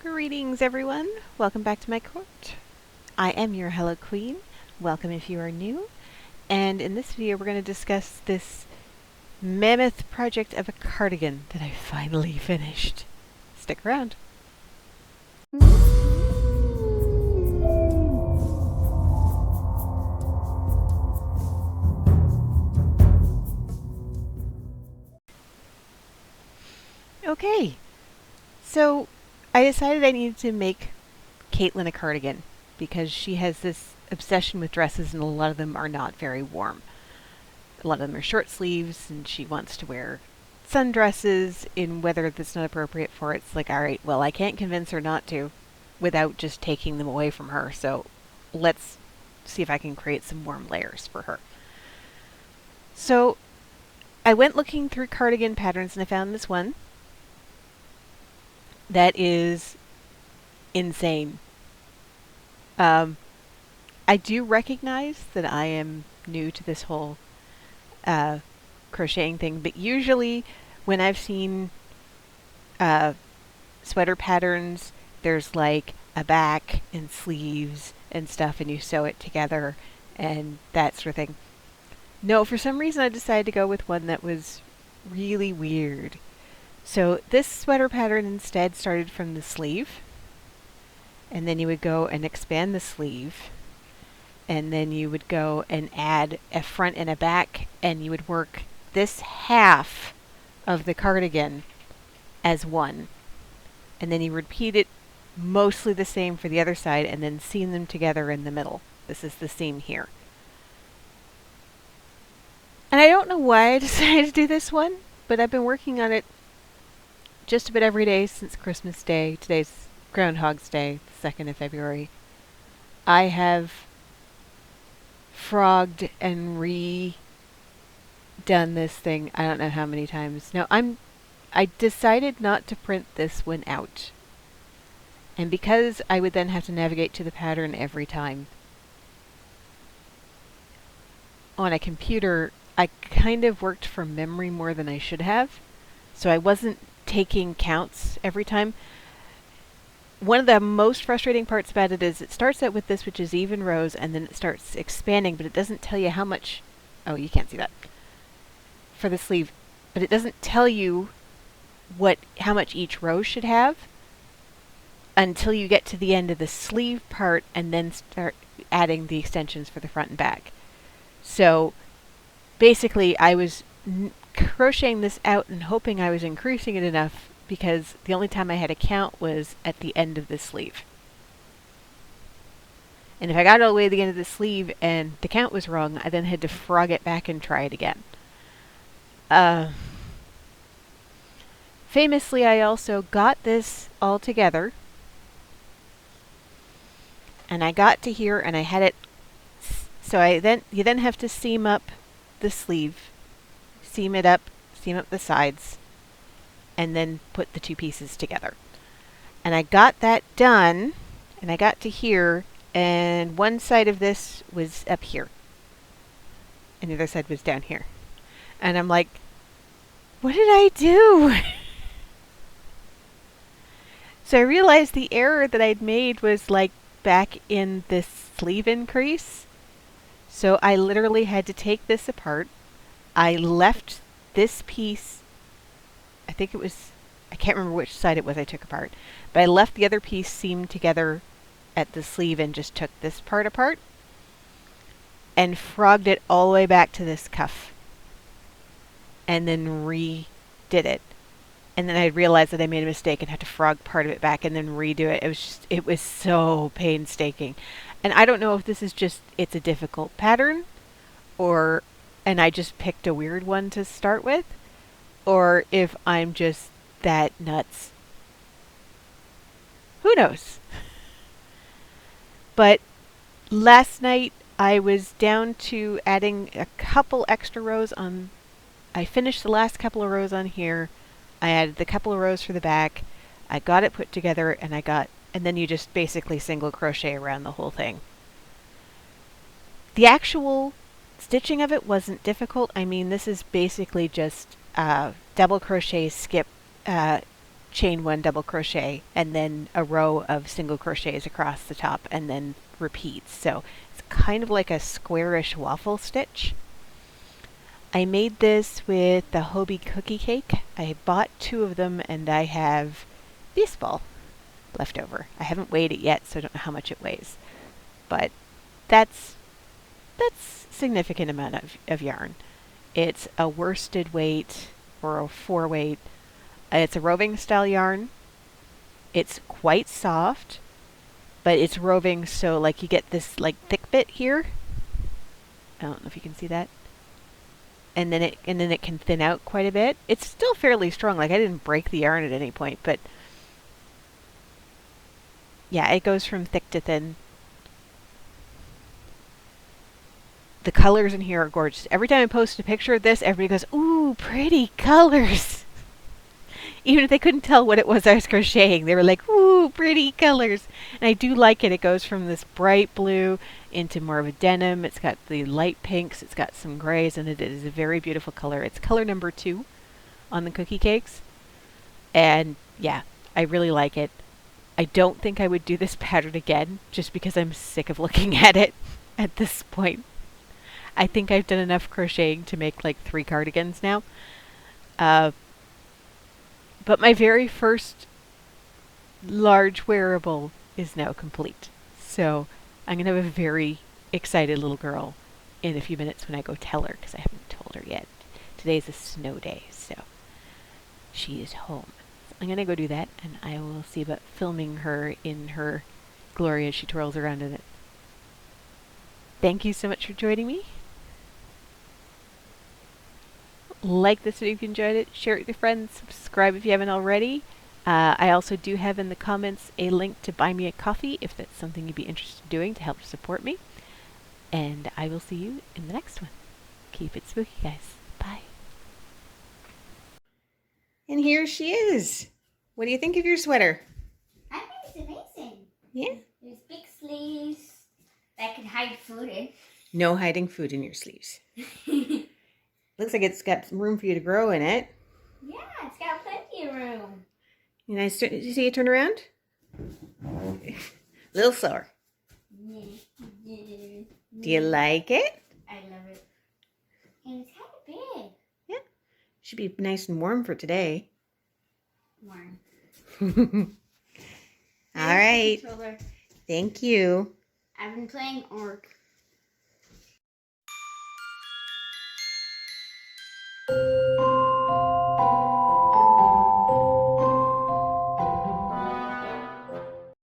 Greetings everyone, welcome back to my court. I am your Hello Queen, welcome if you are new, and in this video we're going to discuss this mammoth project of a cardigan that I finally finished. Stick around. Okay, so I decided I needed to make Caitlyn a cardigan because she has this obsession with dresses and a lot of them are not very warm. A lot of them are short sleeves and she wants to wear sundresses in weather that's not appropriate for it. It's like, alright, well, I can't convince her not to without just taking them away from her, so let's see if I can create some warm layers for her. So I went looking through cardigan patterns and I found this one that is insane. I do recognize that I am new to this whole crocheting thing, but usually when I've seen sweater patterns, there's like a back and sleeves and stuff and you sew it together and that sort of thing. No, for some reason I decided to go with one that was really weird. So this sweater pattern instead started from the sleeve, and then you would go and expand the sleeve, and then you would go and add a front and a back, and you would work this half of the cardigan as one. And then you repeat it mostly the same for the other side, and then seam them together in the middle. This is the seam here. And I don't know why I decided to do this one, but I've been working on it just about every day since Christmas Day. Today's Groundhog's Day, the 2nd of February. I have frogged and redone this thing I don't know how many times. Now I decided not to print this one out. And because I would then have to navigate to the pattern every time on a computer, I kind of worked from memory more than I should have. So I wasn't taking counts every time. One of the most frustrating parts about it is it starts out with this, which is even rows, and then it starts expanding, but it doesn't tell you how much. Oh, you can't see that for the sleeve, but it doesn't tell you how much each row should have until you get to the end of the sleeve part and then start adding the extensions for the front and back. So basically I was crocheting this out and hoping I was increasing it enough because the only time I had a count was at the end of the sleeve. And if I got all the way to the end of the sleeve and the count was wrong, I then had to frog it back and try it again. Famously, I also got this all together and I got to here and I had it, so you then have to seam up the sleeve, seam it up, seam up the sides, and then put the two pieces together. And I got that done, and I got to here, and one side of this was up here, and the other side was down here. And I'm like, what did I do? So I realized the error that I'd made was like back in this sleeve increase. So I literally had to take this apart. I left this piece, I can't remember which side it was I took apart, but I left the other piece seamed together at the sleeve and just took this part apart and frogged it all the way back to this cuff and then redid it. And then I realized that I made a mistake and had to frog part of it back and then redo it. It was so painstaking. And I don't know if this is just, it's a difficult pattern, and I just picked a weird one to start with, or if I'm just that nuts. Who knows? But last night I was down to adding a couple extra rows on. I finished the last couple of rows on here. I added the couple of rows for the back. I got it put together and then you just basically single crochet around the whole thing. The actual stitching of it wasn't difficult. I mean, this is basically just double crochet, skip, chain 1 double crochet, and then a row of single crochets across the top, and then repeats. So it's kind of like a squarish waffle stitch. I made this with the Hobie cookie cake. I bought 2 of them, and I have this ball left over. I haven't weighed it yet, so I don't know how much it weighs, but that's significant amount of yarn. It's a worsted weight or a 4 weight. It's a roving style yarn. It's quite soft, but it's roving, so like you get this like thick bit here. I don't know if you can see that. And then it can thin out quite a bit. It's still fairly strong. Like I didn't break the yarn at any point, but yeah, it goes from thick to thin. The colors in here are gorgeous. Every time I post a picture of this, everybody goes, "Ooh, pretty colors." Even if they couldn't tell what it was I was crocheting, they were like, "Ooh, pretty colors." And I do like it. It goes from this bright blue into more of a denim. It's got the light pinks. It's got some grays, and it is a very beautiful color. It's color number 2 on the cookie cakes. And yeah, I really like it. I don't think I would do this pattern again, just because I'm sick of looking at it at this point. I think I've done enough crocheting to make like 3 cardigans now. But my very first large wearable is now complete. So I'm going to have a very excited little girl in a few minutes when I go tell her, because I haven't told her yet. Today's a snow day, so she is home. So I'm going to go do that, and I will see about filming her in her glory as she twirls around in it. Thank you so much for joining me. Like this video if you enjoyed it, share it with your friends, subscribe if you haven't already. I also do have in the comments a link to buy me a coffee if that's something you'd be interested in doing to help support me. And I will see you in the next one. Keep it spooky, guys. Bye. And here she is. What do you think of your sweater? I think it's amazing. Yeah? There's big sleeves that can hide food in. No hiding food in your sleeves. Looks like it's got some room for you to grow in it. Yeah, it's got plenty of room. Did you see it turn around? A little slower. Do you like it? I love it. And it's kind of big. Yeah. Should be nice and warm for today. Warm. All right. Controller. Thank you. I've been playing Orc.